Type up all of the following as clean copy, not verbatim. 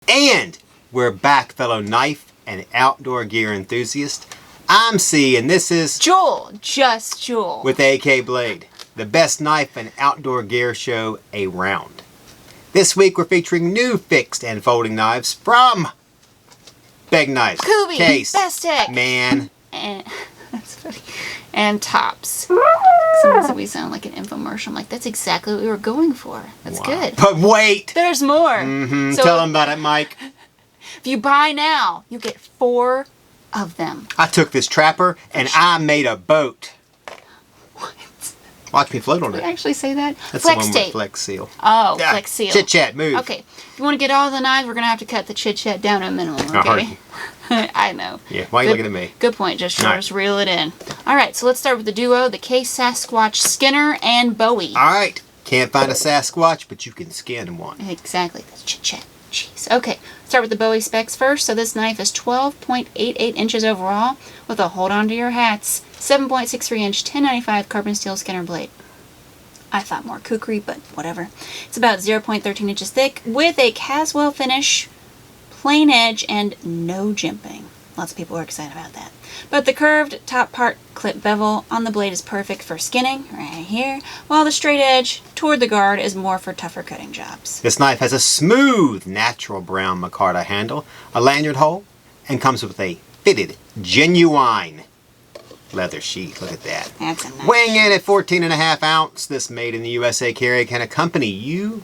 And we're back, fellow knife and outdoor gear enthusiasts. I'm Cee, and this is Jul, Just Jul, with AK Blade, the best knife and outdoor gear show around. This week we're featuring new fixed and folding knives from Begg Knives, Kubey, Case, Bestech, Man, and that's funny, and Tops. Sometimes we sound like an infomercial. I'm like, that's exactly what we were going for. That's good. But wait! There's more. So tell them about it, Mike. If you buy now, you get 4 of them. I took this trapper and I made a boat. What? Watch me float on Did it. I actually say that? That's Flex the one tape. with Flex Seal. Oh, Yeah. Flex Seal. Chit chat, move. Okay. If you want to get all the knives, we're going to have to cut the chit chat down to a minimum, okay? I know. Yeah, why are you looking at me? Good point. Just All right. just reel it in. All right, so let's start with the duo, the Sasquatch Skinner and Bowie. All right. Can't find a Sasquatch, but you can skin one. Exactly. That's chit chat. Jeez. Okay. Start with the Bowie specs first. So this knife is 12.88 inches overall with a hold on to your hats 7.63 inch 1095 carbon steel Skinner blade. I thought more kookery, but whatever. It's about 0.13 inches thick with a Caswell finish, plain edge, and no jimping. Lots of people are excited about that. But the curved top part clip bevel on the blade is perfect for skinning, right here, while the straight edge toward the guard is more for tougher cutting jobs. This knife has a smooth, natural brown micarta handle, a lanyard hole, and comes with a fitted, genuine leather sheath. Look at that. That's a nice. Weighing in at 14.5 ounce, this made in the USA carry can accompany you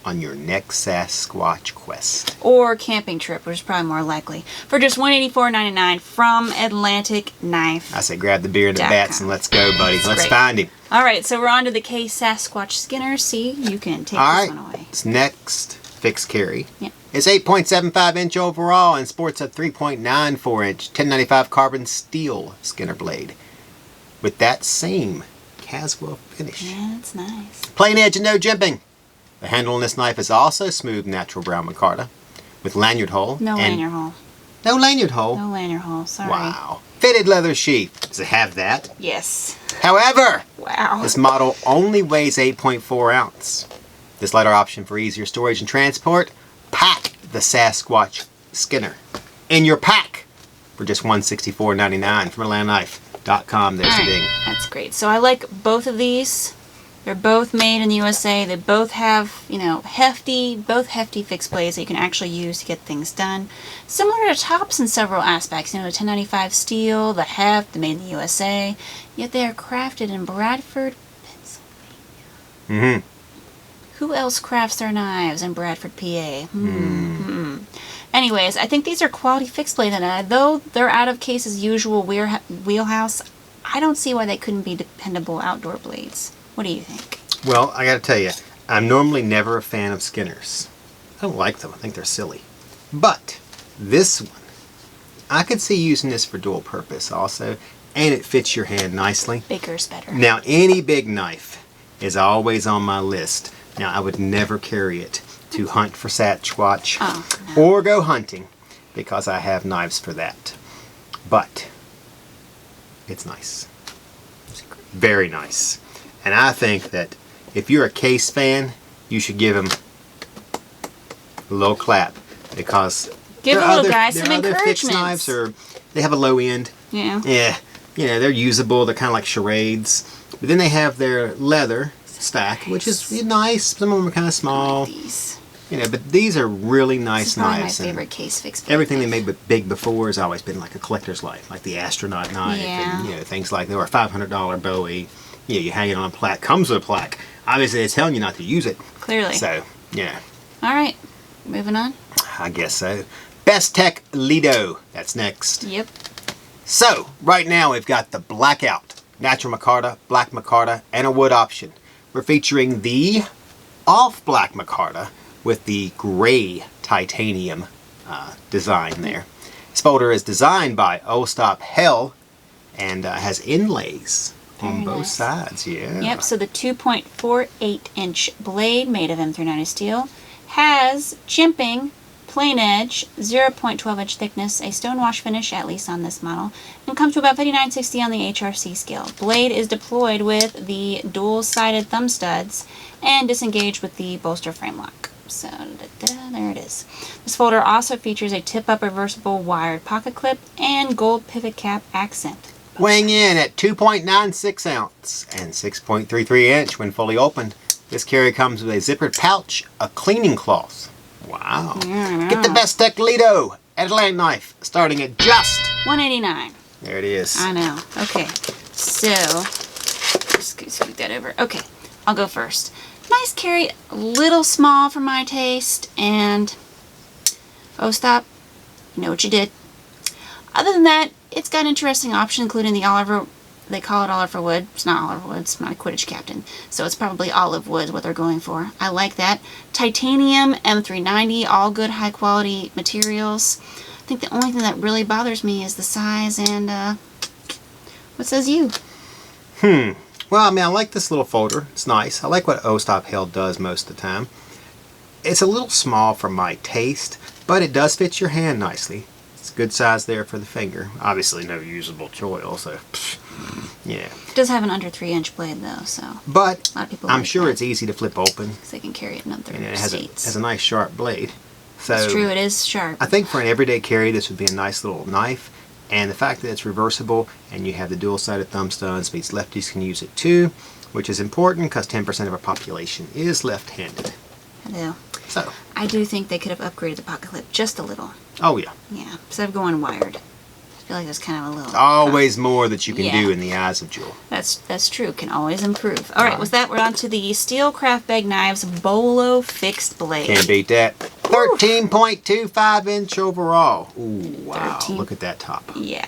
on your next Sasquatch quest. Or camping trip, which is probably more likely, for just $184.99 from Atlantic Knife. I say grab the beer and the bats and let's go, buddy. Let's great. find him. All right, so we're on to the Sasquatch Skinner. See, you can take All this right. one away. This next fixed carry. Yep. It's 8.75 inch overall and sports a 3.94 inch 1095 carbon steel Skinner blade with that same Caswell finish. Yeah, that's nice. Plain edge and no jimping. The handle on this knife is also smooth natural brown micarta with lanyard hole. No and lanyard hole. No lanyard hole. No lanyard hole, sorry. Wow. Fitted leather sheath. Does it have that? Yes. However, Wow. this model only weighs 8.4 ounce. This lighter option for easier storage and transport. Pack the Sasquatch Skinner in your pack for just $164.99 from AtlantaKnife.com. There's the ding. That's great. So I like both of these. They're both made in the USA. They both have, hefty fixed blades that you can actually use to get things done. Similar to Tops in several aspects. The 1095 steel, the heft, the made in the USA. Yet they are crafted in Bradford, Pennsylvania. Mm-hmm. Who else crafts their knives in Bradford, PA? Anyways, I think these are quality fixed blades, and though they're out of Case's usual wheelhouse, I don't see why they couldn't be dependable outdoor blades. What do you think? Well, I got to tell you, I'm normally never a fan of Skinners. I don't like them. I think they're silly. But this one, I could see using this for dual purpose also, and it fits your hand nicely. Bigger's better. Now, any big knife is always on my list. Now, I would never carry it to hunt for Sasquatch or go hunting because I have knives for that. But it's nice. Very nice. And I think that if you're a Case fan, you should give him a little clap because give a little guy some other fixed encouragement. knives they have a low end. Yeah. Yeah. They're usable. They're kind of like charades. But then they have their leather stack, which is nice. Some of them are kind of small. I like these. But these are really nice This is probably knives. my and favorite Case fixed blade everything they knife. made big before has always been like a collector's life, like the astronaut knife Yeah. and things like that, or a $500 Bowie. You hang it on a plaque. Comes with a plaque. Obviously, they're telling you not to use it. Clearly. So, All right. Moving on. I guess so. Bestech Lito. That's next. Yep. So, right now we've got the blackout, natural micarta, black micarta, and a wood option. We're featuring the off black micarta with the gray titanium design there. This folder is designed by Ostap Hell and has inlays on both sides. Yeah. Yep, so the 2.48-inch blade made of M390 steel has jimping, plain edge, 0.12-inch thickness, a stonewash finish, at least on this model, and comes to about 5960 on the HRC scale. Blade is deployed with the dual-sided thumb studs and disengaged with the bolster frame lock. So, there it is. This folder also features a tip-up reversible wired pocket clip and gold pivot cap accent. Weighing in at 2.96 ounce and 6.33 inch when fully opened, this carry comes with a zippered pouch, a cleaning cloth. Wow. Get the Bestech Lito Atlantic knife starting at just $189. There it is. I know. Okay, so scoot that over. Okay, I'll go first. Nice carry, a little small for my taste, and Ostap, you know what you did. Other than that, it's got interesting options, including the Oliver, they call it Oliver wood. It's not Oliver wood, it's not a Quidditch captain. So it's probably olive wood, what they're going for. I like that. Titanium, M390, all good high quality materials. I think the only thing that really bothers me is the size and, what says you? Well, I mean, I like this little folder. It's nice. I like what Ostap Hell does most of the time. It's a little small for my taste, but it does fit your hand nicely. It's a good size there for the finger. Obviously no usable choil, so yeah. It does have an under 3-inch blade though, so. But a lot of people I'm like sure that. it's easy to flip open. Because they can carry it in other And it states. has a nice sharp blade. So It's true, it is sharp. I think for an everyday carry, this would be a nice little knife. And the fact that it's reversible and you have the dual-sided thumb studs means lefties can use it too, which is important because 10% of our population is left-handed. I do. So. I do think they could have upgraded the pocket clip just a little. Oh yeah. Yeah, instead of going wired. I feel like there's kind of a little... Always more that you can Yeah. do in the eyes of Jul. That's true. Can always improve. All right, with that, we're on to the Steelcraft Begg Knives Bolo fixed blade. Can't beat that. 13.25 inch overall. Ooh, wow. 13. Look at that top. Yeah.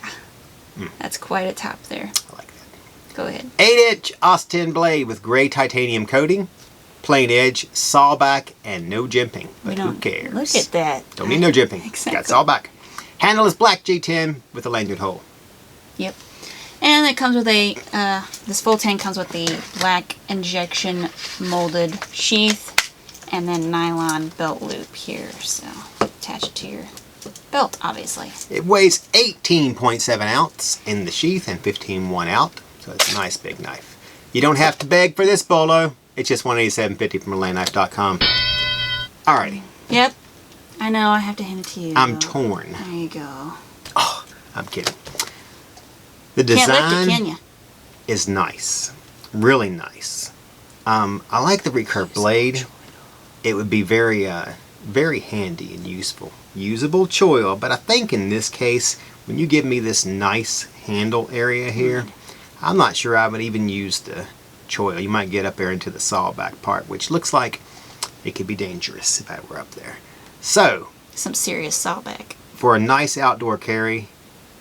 That's quite a top there. I like that. Go ahead. 8-inch Austin blade with gray titanium coating, plain edge, sawback, and no jimping. But who cares? Look at that. Don't need no jimping. Exactly. Got sawback. Handle is black G10 with a lanyard hole. Yep. And it comes with a, this full tank comes with the black injection molded sheath and then nylon belt loop here. So attach it to your belt, obviously. It weighs 18.7 ounce in the sheath and 15.1 out. So it's a nice big knife. You don't have to beg for this Bolo. It's just $187.50 from RelayKnife.com. Alrighty. Yep. I know, I have to hand it to you. I'm torn. There you go. Oh, I'm kidding. The Can't lift design it, can you? is nice. Really nice. I like the recurved blade. It would be very handy and useful. Usable choil, but I think in this case, when you give me this nice handle area here, I'm not sure I would even use the choil. You might get up there into the sawback part, which looks like it could be dangerous if I were up there. So, Some serious sawback. for a nice outdoor carry,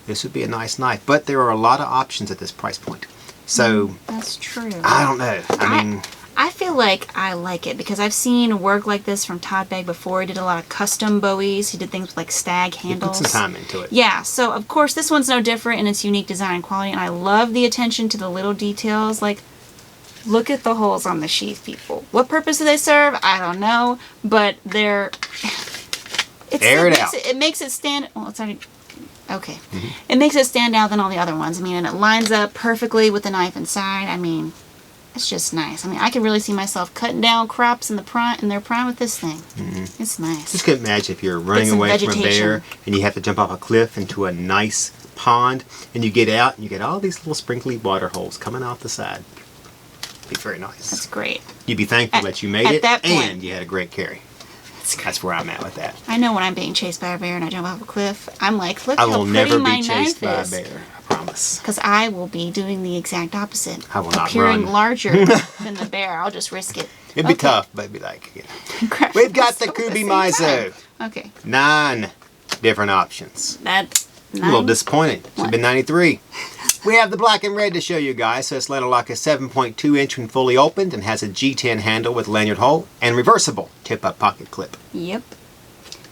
this would be a nice knife. But there are a lot of options at this price point. So, That's true. I don't know. I mean, I feel like I like it because I've seen work like this from Todd Begg before. He did a lot of custom Bowies. He did things with like stag you handles. put some time into it. Yeah, so of course this one's no different in its unique design and quality, and I love the attention to the little details. Like, look at the holes on the sheath, people. What purpose do they serve? I don't know, but they're... It makes it stand... Well, it's already... Okay. It makes it stand out than all the other ones. I mean, and it lines up perfectly with the knife inside. I mean, it's just nice. I mean, I can really see myself cutting down crops in their prime with this thing. It's nice. Just can imagine if you're running away from a bear and you have to jump off a cliff into a nice pond, and you get out and you get all these little sprinkly water holes coming off the side. Be very nice. That's great. You'd be thankful that you made it that point, and you had a great carry. That's where I'm at with that. I know when I'm being chased by a bear and I jump off a cliff, I'm like, look I how will pretty never my be chased by a knife is. bear. I promise. Because I will be doing the exact opposite. I will not appearing run. larger than the bear. I'll just risk it. It'd be tough, but it'd be like, you know. We've got the Kubey Mizo. Okay. 9 different options. That's A little disappointed. Should have been 93. We have the black and red to show you guys. So this lanyard lock is 7.2 inch when fully opened and has a G10 handle with lanyard hole and reversible tip-up pocket clip. Yep.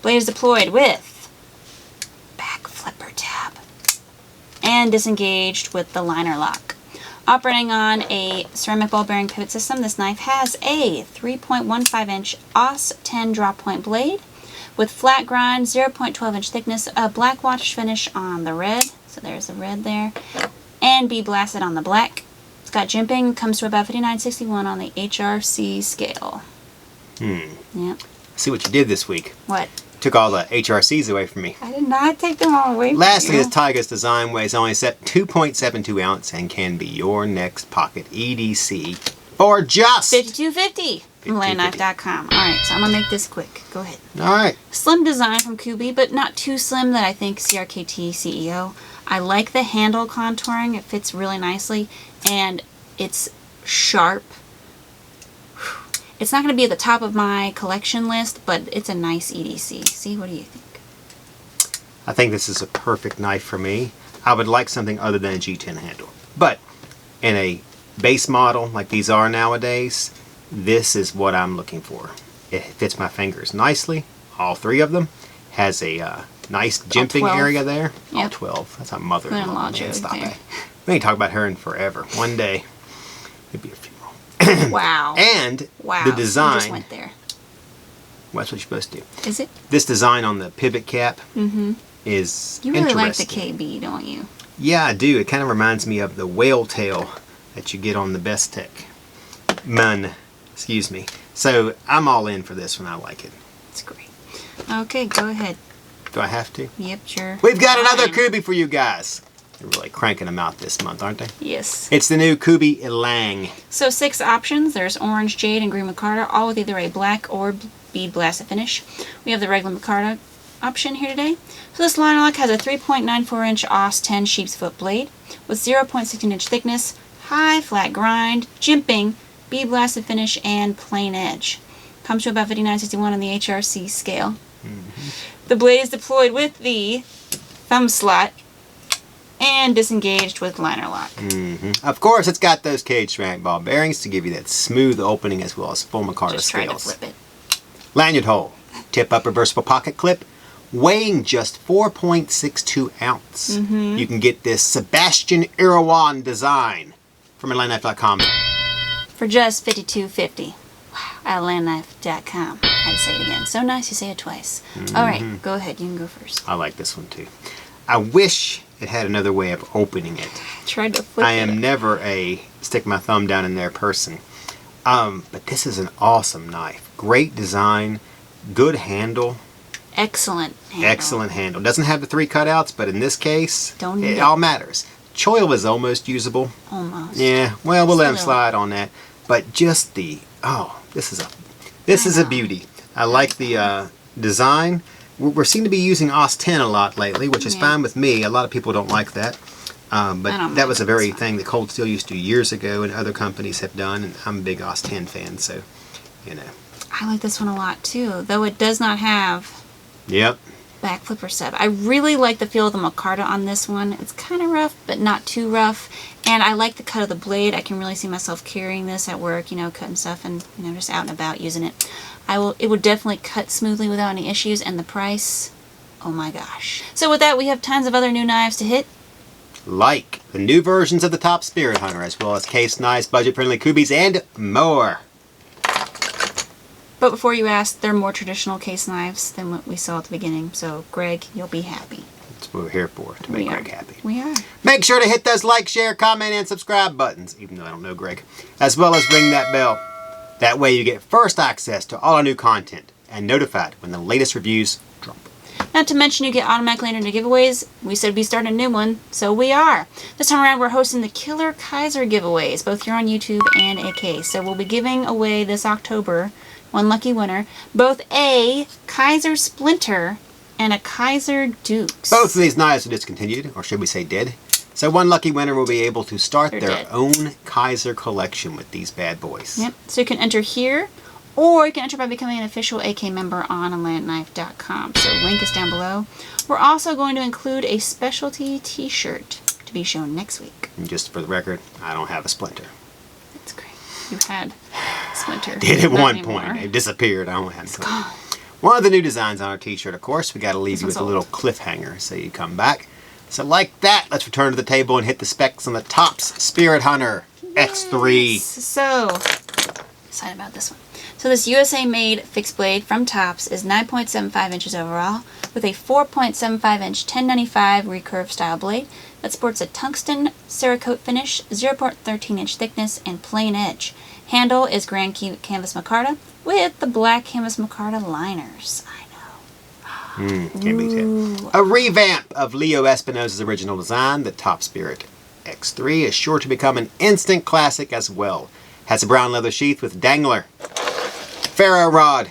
Blade is deployed with back flip. and disengaged with the liner lock. Operating on a ceramic ball bearing pivot system, this knife has a 3.15-inch AUS 10 drop point blade with flat grind, 0.12-inch thickness, a black wash finish on the red, so there's the red there, and be blasted on the black. It's got jimping, comes to about 59.61 on the HRC scale. Yep. See what you did this week. What? Took all the HRCs away from me. I did not take them all away from Lastly, you. this Tiger's design weighs only 2.72 ounce and can be your next pocket EDC for just $52.50 from landknife.com. Alright, so I'm going to make this quick. Go ahead. Alright. Slim design from Kubey, but not too slim that I think CRKT CEO. I like the handle contouring. It fits really nicely, and it's sharp. It's not going to be at the top of my collection list, but it's a nice EDC. See, what do you think? I think this is a perfect knife for me. I would like something other than a G10 handle. But in a base model like these are nowadays, this is what I'm looking for. It fits my fingers nicely. All three of them. Has a nice jimping area there. Yep. All 12. That's my mother-in-law. Mother-in-law Man, joke stop there. it. We ain't talk about her in forever. One day, it'd be a funeral. Wow. And wow. the design. You just went there. Well, that's what you're supposed to do. Is it? This design on the pivot cap is You really like the interesting. KB, don't you? Yeah, I do. It kind of reminds me of the whale tail that you get on the Bestech excuse me. So I'm all in for this one. I like it. It's great. Okay, go ahead. Do I have to? Yep, sure. We've got another Fine. Kubey for you guys. They're really cranking them out this month, aren't they? Yes. It's the new Kubey Elang. So 6 options. There's orange, jade, and green micarta, all with either a black or bead blasted finish. We have the regular micarta option here today. So this liner lock has a 3.94-inch AUS 10 sheep's foot blade with 0.16-inch thickness, high flat grind, jimping, bead blasted finish, and plain edge. Comes to about 59.61 on the HRC scale. The blade is deployed with the thumb slot and disengaged with liner lock. Of course, it's got those cage ceramic ball bearings to give you that smooth opening as well as full micarta Just try to scales. flip it. Lanyard hole, tip-up reversible pocket clip, weighing just 4.62 ounce. You can get this Sebastian Irawan design from landknife.com. For just $52.50. Wow. At landknife.com. I had to say it again. So nice you say it twice. Alright, go ahead. You can go first. I like this one too. I wish it had another way of opening it. Tried to flip I it. am never a stick my thumb down in there person. But this is an awesome knife. Great design, good handle. Excellent handle. Excellent handle. Doesn't have the 3 cutouts, but in this case, Don't need it it. all matters. Choil is almost usable. Almost. Yeah, well, we'll let him Still. slide on that. But just the, this is a beauty. I like the design. We seem to be using AUS 10 a lot lately, which is fine with me. A lot of people don't like that. But that was a very thing that Cold Steel used to do years ago and other companies have done. And I'm a big AUS 10 fan, so, you know. I like this one a lot too, though it does not have Yep. back flipper sub. I really like the feel of the micarta on this one. It's kind of rough, but not too rough. And I like the cut of the blade. I can really see myself carrying this at work, you know, cutting stuff and, you know, just out and about using it. It would definitely cut smoothly without any issues, and the price, oh my gosh. So with that, we have tons of other new knives to hit. Like the new versions of the Top Spirit Hunter, as well as case knives, budget-friendly Kubeys, and more. But before you ask, they're more traditional case knives than what we saw at the beginning. So, Greg, you'll be happy. That's what we're here for, to make Greg happy. We are. Make sure to hit those like, share, comment, and subscribe buttons, even though I don't know Greg, as well as ring that bell. That way you get first access to all our new content and notified when the latest reviews drop. Not to mention you get automatically entered into giveaways. We said we start a new one, so we are. This time around we're hosting the Killer Kizer giveaways, both here on YouTube and AK. So we'll be giving away this October, one lucky winner, both a Kizer Splinter and a Kizer Dukes. Both of these knives are discontinued, or should we say dead. So one lucky winner will be able to start They're their dead. own Kizer collection with these bad boys. Yep, so you can enter here, or you can enter by becoming an official AK member on landknife.com. So link is down below. We're also going to include a specialty t-shirt to be shown next week. And just for the record, I don't have a Splinter. That's great. You had Splinter. Did at Not one anymore. point. It disappeared. I don't have it. Gone. One of the new designs on our t-shirt, of course, we got to leave This you with one's a little cliffhanger so you come back. So like that, let's return to the table and hit the specs on the Tops Spirit Hunter X3. So, excited about this one. So this USA-made fixed blade from Tops is 9.75 inches overall with a 4.75 inch 1095 recurve style blade that sports a tungsten Cerakote finish, 0.13 inch thickness, and plain edge. Handle is Grand Canvas Micarta with the black Canvas Micarta liners. I know. Can't beat it. A revamp of Leo Espinosa's original design, the Top Spirit X3 is sure to become an instant classic as well. Has a brown leather sheath with dangler, ferro rod,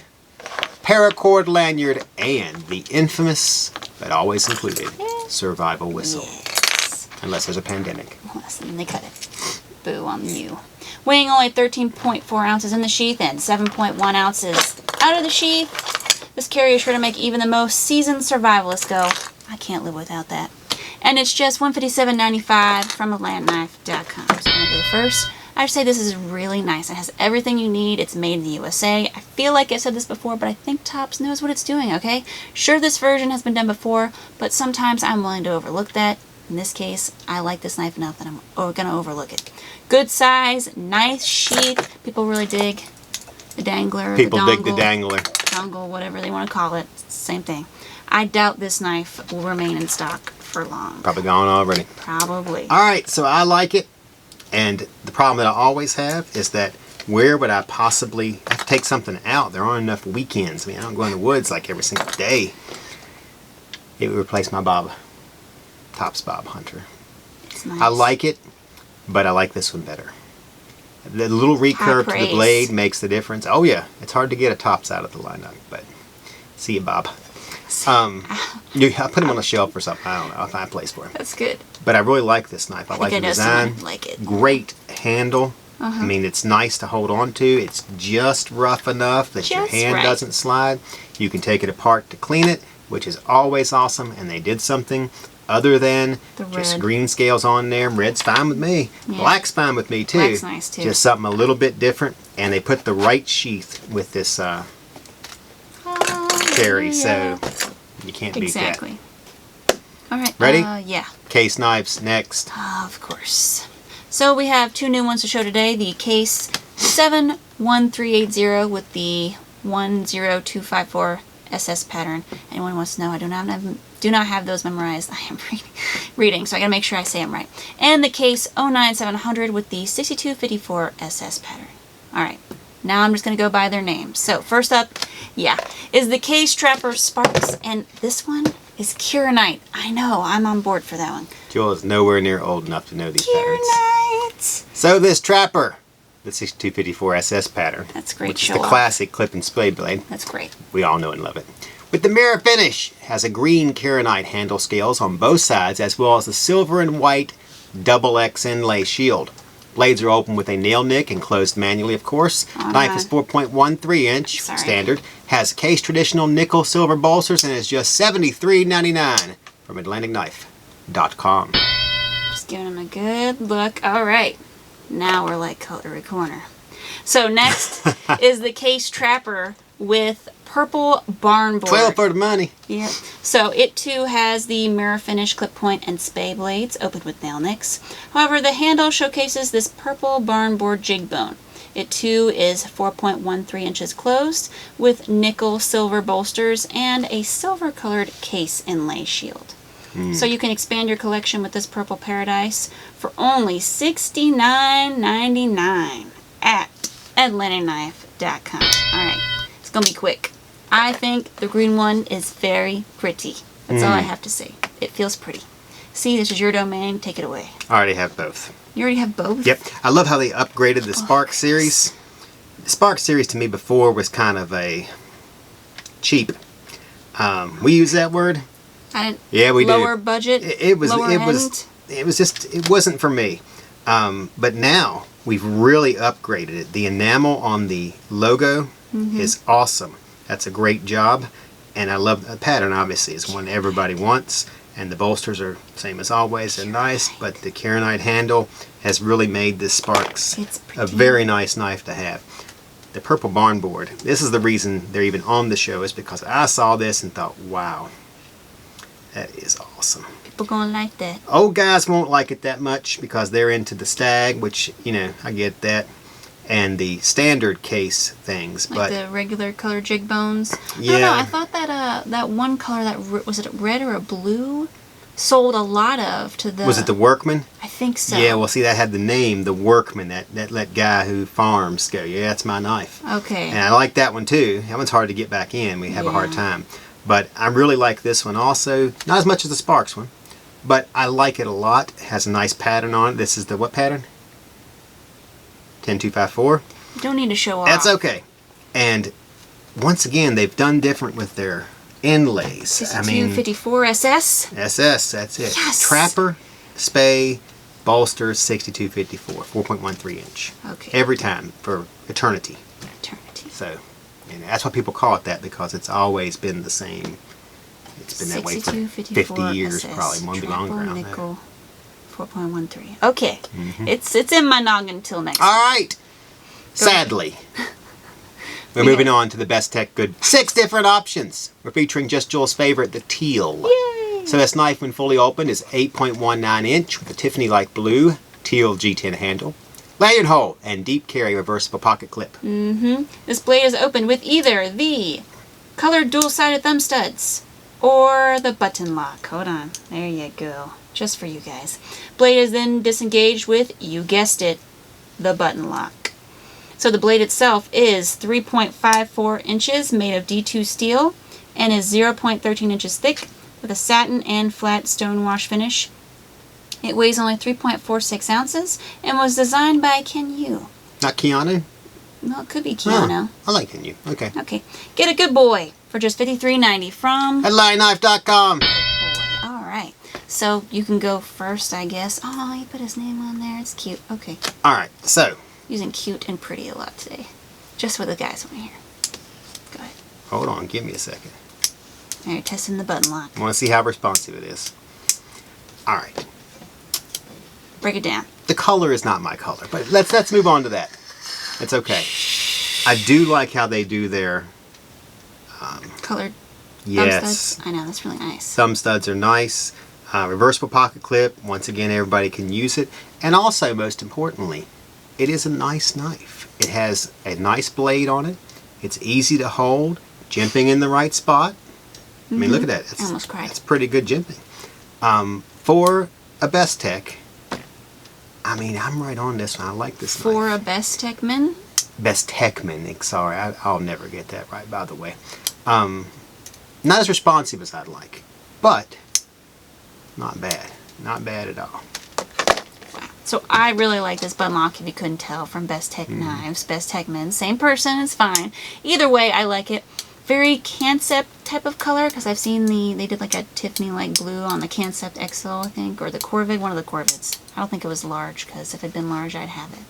paracord lanyard, and the infamous, but always included, survival whistle. Yes. Unless there's a pandemic. Unless then they cut it. Boo on you. Weighing only 13.4 ounces in the sheath and 7.1 ounces out of the sheath. This carrier is sure to make even the most seasoned survivalist go, I can't live without that. And it's just $157.95 from AtlantKnife.com. So I'm going to go first. I would say this is really nice. It has everything you need. It's made in the USA. I feel like I've said this before, but I think Tops knows what it's doing, okay? Sure, this version has been done before, but sometimes I'm willing to overlook that. In this case, I like this knife enough that I'm going to overlook it. Good size, nice sheath. People really dig the dangler, People dig the dangler. Dongle, whatever they want to call it. It's the same thing. I doubt this knife will remain in stock for long. Probably gone already. Probably. All right, so I like it. And the problem that I always have is that where would I possibly have to take something out? There aren't enough weekends. I mean, I don't go in the woods like every single day. It would replace my Tops Bob Hunter. It's nice. I like it, but I like this one better. The little recurve to the blade makes the difference. Oh yeah, it's hard to get a Tops out of the lineup, but see you, Bob. I put him on a shelf or something. I don't know. I'll find a place for him. That's good. But I really like this knife. I like the design. Like it. Great handle. I mean, it's nice to hold on to. It's just rough enough that your hand doesn't slide. You can take it apart to clean it, which is always awesome. And they did something other than just green scales on there. Red's fine with me. Yeah. Black's fine with me too. Black's nice too. Just something a little bit different. And they put the right sheath with this carry, so you can't beat that. Exactly. All right. Ready? Yeah. Case knives next. Of course. So we have two new ones to show today. The Case 71380 with the 10254 SS pattern. Anyone wants to know, I do not have those memorized. I am reading, so I gotta make sure I say them right. And the Case 09700 with the 6254 SS pattern. All right. Now I'm just going to go by their names. So first up, is the Case Trapper Sparxx, and this one is kirinite. I know, I'm on board for that one. Jul is nowhere near old enough to know these patterns. Kirinite! So this Trapper, the 6254 SS pattern. That's great. Which is the classic clip and spade blade. That's great. We all know and love it. With the mirror finish, has a green kirinite handle scales on both sides, as well as the silver and white XX inlay shield. Blades are open with a nail nick and closed manually, of course. Knife is 4.13 inch, standard. Has Case traditional nickel silver bolsters and is just $73.99 from AtlantKnife.com. Just giving them a good look. All right. Now we're like Cutlery Corner. So next is the Case Trapper with Purple Barnboard. 12 for the money. Yep. So it too has the mirror finish clip point and spay blades opened with nail nicks. However, the handle showcases this purple barnboard jig bone. It too is 4.13 inches closed with nickel silver bolsters and a silver colored case inlay shield. So you can expand your collection with this purple paradise for only $69.99 at AtlantKnife.com. Alright, it's gonna be quick. I think the green one is very pretty. That's all I have to say. It feels pretty. See, this is your domain. Take it away. I already have both. You already have both? Yep. I love how they upgraded the Sparxx series. The Sparxx series to me before was kind of a cheap. We use that word. Yeah, we do. Lower budget. It wasn't for me. But now we've really upgraded it. The enamel on the logo is awesome. That's a great job, and I love the pattern. Obviously, it's one everybody wants, and the bolsters are same as always. They're nice, but the kirinite handle has really made this Sparxx a very nice knife to have. The Purple Barnboard. This is the reason they're even on the show, is because I saw this and thought, wow, that is awesome. people gonna like that? Old guys won't like it that much because they're into the stag, which, you know, I get that. And the standard case things. Like the regular color jig bones? Yeah. I don't know, I thought that that one color, that was it a red or a blue? Sold a lot of to the... Was it the Workman? I think so. Yeah, well, see, that had the name, the Workman, that guy who farms go, yeah, that's my knife. Okay. And I like that one, too. That one's hard to get back in. We have a hard time. But I really like this one also. Not as much as the Sparxx one, but I like it a lot. It has a nice pattern on it. This is the what pattern? 10254. You don't need to show off. That's okay. And once again, they've done different with their inlays. 6254 SS. SS, that's it. Yes. Trapper, Spay, Bolster, 6254, 4.13 inch. Okay. Every time for eternity. Eternity. So, and that's why people call it that, because it's always been the same. It's been that way for 50 years, SS. probably, maybe longer. Triple nickel, 4.13. Okay. It's in my noggin until next All week. right. Sadly. We're moving on to the Bestech Good. 6 different options. We're featuring Just Jul's favorite, the teal. Yay! So this knife, when fully opened, is 8.19 inch with a Tiffany-like blue teal G10 handle, lanyard hole, and deep carry reversible pocket clip. This blade is opened with either the colored dual-sided thumb studs or the button lock. Hold on. There you go. Just for you guys. Blade is then disengaged with, you guessed it, the button lock. So the blade itself is 3.54 inches, made of D2 steel, and is 0.13 inches thick, with a satin and flat stonewash finish. It weighs only 3.46 ounces, and was designed by Ken Yu. Not Keanu? Well, it could be Keanu. Oh, I like Ken Yu. Okay. Okay. Get a good boy for just $53.90 from... HeadlineKnife.com. All right. So you can go first, I guess. Oh, he put his name on there. It's cute. Okay. All right. So. Using cute and pretty a lot today. Just for the guys over here. Go ahead. Hold on. Give me a second. All right. Testing the button lock. I want to see how responsive it is. All right. Break it down. The color is not my color, but let's move on to that. It's okay. I do like how they do their... Colored yes. thumb studs. I know. That's really nice. Thumb studs are nice. Reversible pocket clip. Once again, everybody can use it. And also, most importantly, it is a nice knife. It has a nice blade on it. It's easy to hold. Jimping in the right spot. I mean, look at that. I almost cried. It's pretty good jimping. For a Bestech, I mean, I'm right on this one. I like this For knife. a Bestechman? Bestechman. Sorry, I'll never get that right, by the way. Not as responsive as I'd like, but not bad. Not bad at all. So I really like this button lock, if you couldn't tell, from Bestech Knives. Bestechman, same person, it's fine. Either way, I like it. Very Concept type of color, because I've seen they did like a Tiffany-like blue on the Concept XL, I think, or the Corvid, one of the Corvids. I don't think it was large, because if it had been large, I'd have it.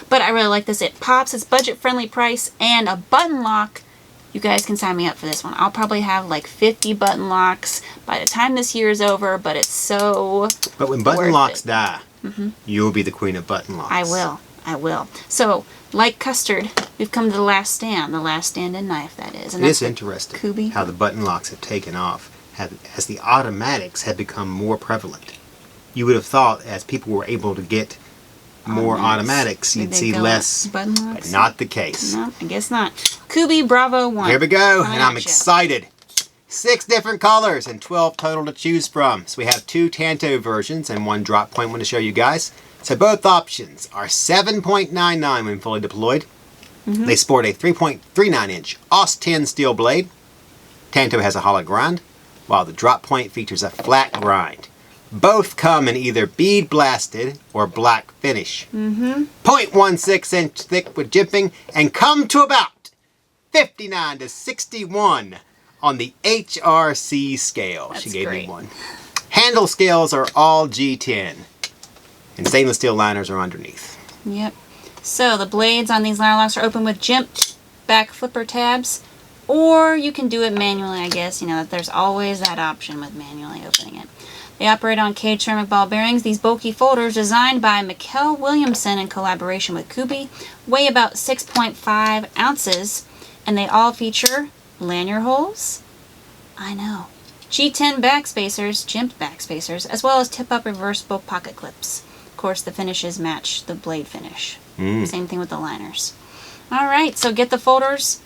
But I really like this. It pops, it's budget-friendly price, and a button lock. You guys can sign me up for this one. I'll probably have like 50 button locks by the time this year is over, but it's so But when button locks die, Mm-hmm. you'll be the queen of button locks. I will. I will. So, like custard, we've come to the last stand in knife, that is. And It that's is interesting Kubey. how the button locks have taken off as the automatics have become more prevalent. You would have thought as people were able to get more automatics, Did you'd they see go less, button but locks? not the case. No, I guess not. Kubey Bravo-1. Here we go, Coming and I'm at ya. excited. 6 different colors and 12 total to choose from. So we have 2 Tanto versions and 1 drop point one to show you guys. So both options are 7.99 when fully deployed. They sport a 3.39 inch AUS 10 steel blade. Tanto has a hollow grind, while the drop point features a flat grind. Both come in either bead blasted or black finish. 0.16 inch thick with jimping, and come to about 59 to 61 on the HRC scale. That's she gave great. me one. Handle scales are all G10, and stainless steel liners are underneath. Yep. So the blades on these line locks are open with jimped back flipper tabs, or you can do it manually, I guess. You know, there's always that option with manually opening it. They operate on cage ceramic ball bearings. These bulky folders, designed by Mikkel Williamson in collaboration with Kubey, weigh about 6.5 ounces, and they all feature lanyard holes. I know. G10 backspacers, jimped backspacers, as well as tip-up reversible pocket clips. Of course, the finishes match the blade finish. Same thing with the liners. Alright, so get the folders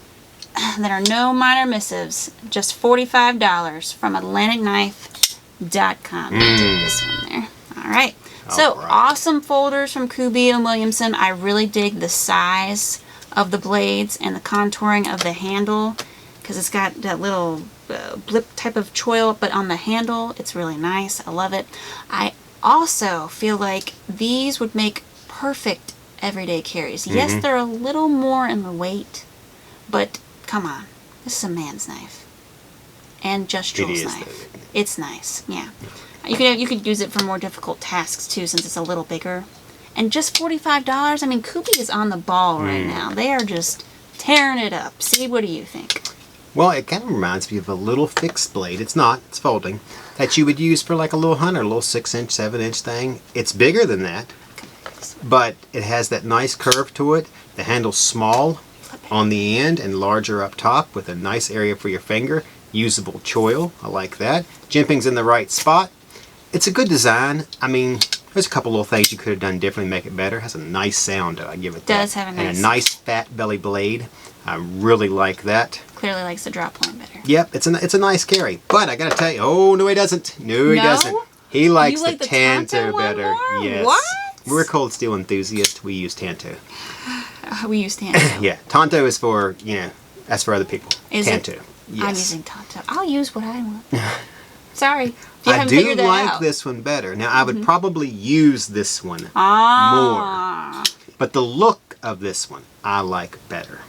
that are no minor missives. Just $45 from AtlanticKnife.com. Did this one there. Alright. So, awesome folders from Kubey and Williamson. I really dig the size of the blades and the contouring of the handle, because it's got that little blip type of choil, but on the handle, it's really nice. I love it. I also feel like these would make perfect everyday carries. Yes, they're a little more in the weight, but come on. This is a man's knife. And Just Jul's knife. It's nice, yeah. You could use it for more difficult tasks too, since it's a little bigger. And just $45. I mean, Kubey is on the ball right now. They are just tearing it up. See, what do you think? Well, it kind of reminds me of a little fixed blade. It's not. It's folding. That you would use for like a little hunter, a little 6-inch, 7-inch thing. It's bigger than that, but it has that nice curve to it. The handle's small on the end and larger up top with a nice area for your finger. Usable choil. I like that. Jimping's in the right spot. It's a good design. I mean, there's a couple little things you could have done differently to make it better. It has a nice sound, I give it that. Does have a nice and a nice fat belly blade. I really like that. Clearly likes the drop point better. Yep, it's a nice carry. But I gotta tell you, oh no he doesn't. No he doesn't. He likes like the Tanto better. More? Yes. What? We're cold steel enthusiasts. We use Tanto. We use Tanto. Yeah, Tanto is for, that's for other people. Is Tanto. it? Yes. I'm using Tanto. I'll use what I want. Sorry. If you I haven't do figured that like out. this one better. Now I would probably use this one more. But the look of this one I like better.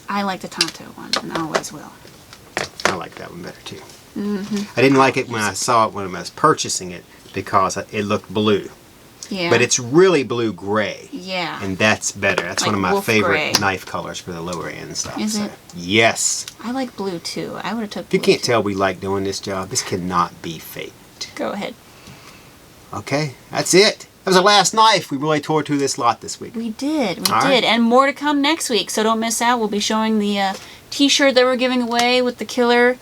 I like the Tanto one, and I always will. I like that one better too. I didn't like it when I saw it when I was purchasing it because it looked blue. Yeah. But it's really blue-gray. Yeah. And that's better. That's Like one of my wolf favorite gray. knife colors for the lower end stuff. Is it? Yes. I like blue too. I would have took If you blue can't too. tell we like doing this job, this cannot be faked. Go ahead. Okay, that's it. That was our last knife. We really tore through this lot this week. We did. We All did. right. And more to come next week, so don't miss out. We'll be showing the t-shirt that we're giving away with the Kizer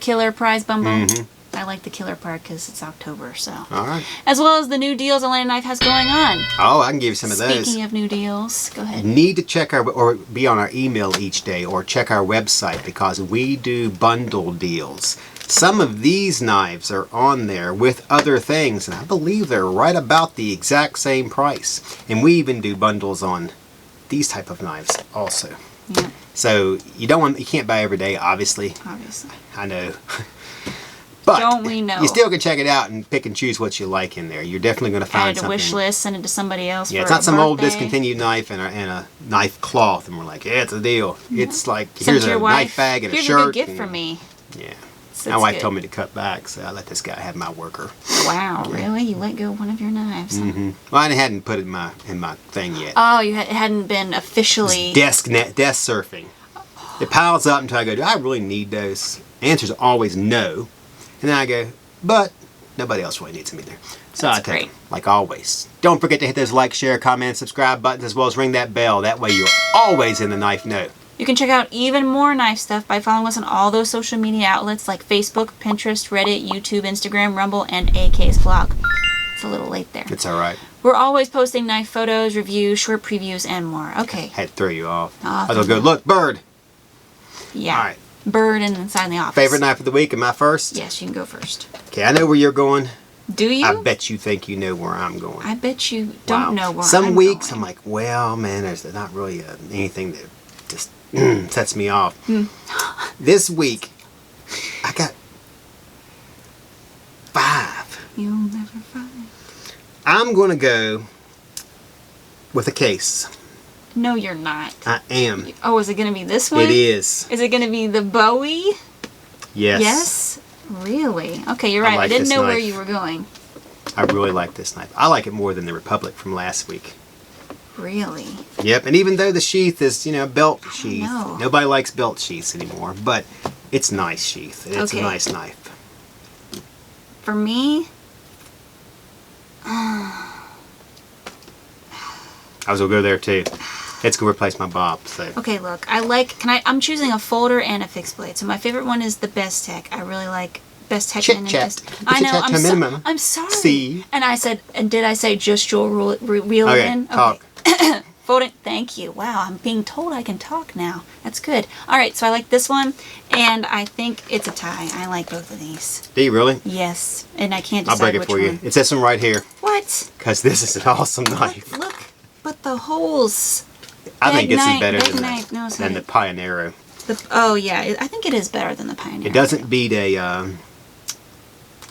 Killer Prize Bumble. I like the killer part because it's October, so. All right. As well as the new deals Atlantic Knife has going on. Oh, I can give you some of those. Speaking of new deals, go ahead. Need to check or be on our email each day or check our website because we do bundle deals. Some of these knives are on there with other things, and I believe they're right about the exact same price. And we even do bundles on these type of knives also. Yeah, So you can't buy every day, obviously. obviously. I know. But Don't we know? you still can check it out and pick and choose what you like in there. You're definitely going to find Add it to something. wish list, send it to somebody else. Yeah, for it's not a some old birthday. discontinued knife and a knife cloth, and we're like, yeah, it's a deal. It's like, Send here's to your a wife. knife bag and Here's a shirt. a good gift and- from me. Yeah. So My it's wife good. told me to cut back, so I let this guy have my worker. Wow, really? You let go of one of your knives? Well, I hadn't put it in my thing yet. Oh, it hadn't been officially. Desk surfing. It piles up until I go, do I really need those? Answer's always no. And then I go, but nobody else really needs them either. So That's I take great. them, like always. Don't forget to hit those like, share, comment, subscribe buttons, as well as ring that bell. That way you're always in the knife know. You can check out even more knife stuff by following us on all those social media outlets like Facebook, Pinterest, Reddit, YouTube, Instagram, Rumble, and AK's blog. It's a little late there. It's all right. We're always posting knife photos, reviews, short previews, and more. Okay. Had to throw you off. Oh, I was go, look, bird. Yeah. All right. Bird and inside the office. Favorite knife of the week, am I first? Yes, you can go first. Okay, I know where you're going. Do you? I bet you think you know where I'm going. I bet you don't know where Some I'm weeks going. I'm like, well, man, there's not really anything that just sets me off. This week, I got 5. You'll never find. I'm going to go with a case. No, you're not. I am. Oh, is it going to be this one? It is. Is it going to be the Bowie? Yes. Yes? Really? Okay, you're I right. I like didn't this know where knife. you were going. I really like this knife. I like it more than the Republic from last week. Really? Yep, and even though the sheath is, belt sheath, know. nobody likes belt sheaths anymore, but it's nice sheath. And it's Okay. a nice knife. For me, I was going to go there too. It's gonna replace my bob. So. Okay, look, I'm choosing a folder and a fixed blade. So my favorite one is the Bestech. I really like Bestechman. I know. I'm sorry. See. And did I say just Jul reel it in? Okay. Talk. Folding. Thank you. Wow, I'm being told I can talk now. That's good. All right, so I like this one, and I think it's a tie. I like both of these. Do you really? Yes, and I can't decide I'll break it for you. It's this one right here. What? Because this is an awesome knife. Look, but the holes. I think this is better than the Pioneero. Oh yeah, I think it is better than the Pioneero. It doesn't beat a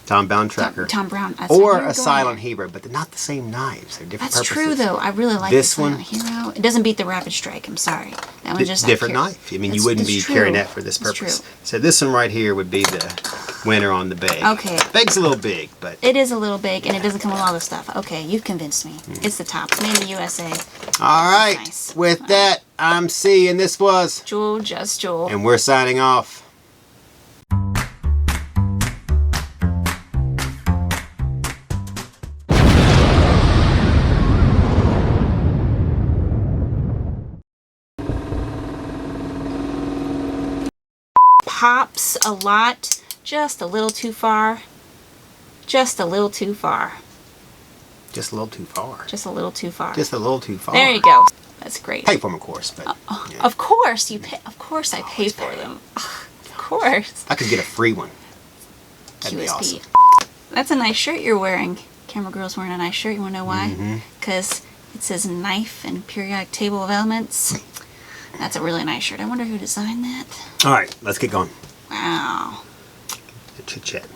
Tom Brown tracker. Tom Brown. Or a Silent Hero, but they're not the same knives. They're different That's purposes. true, though. I really like this the one. Silent Hero. It doesn't beat the Rapid Strike. I'm sorry. That one just different knife. I mean, you wouldn't be carrying that for this purpose. So this one right here would be the winner on the Begg. Okay. Begg's a little big, but it is a little big, and it doesn't come with all the stuff. Okay, you've convinced me. It's the top. It's made in the USA. All right. Nice. With that, I'm Cee, and this was Cee Just Jul. And we're signing off. Pops a lot, just a little too far. Just a little too far. Just a little too far. Just a little too far. Just a little too far. There you go. That's great. Pay for them, of course, but yeah. Of course you pay. Of course I pay for them. Of course. I could get a free one. That'd be QSP. awesome. That's a nice shirt you're wearing. Camera girl's wearing a nice shirt. You want to know why? Because it says knife and periodic table of elements. That's a really nice shirt. I wonder who designed that. All right, let's get going. Wow. Chit chat.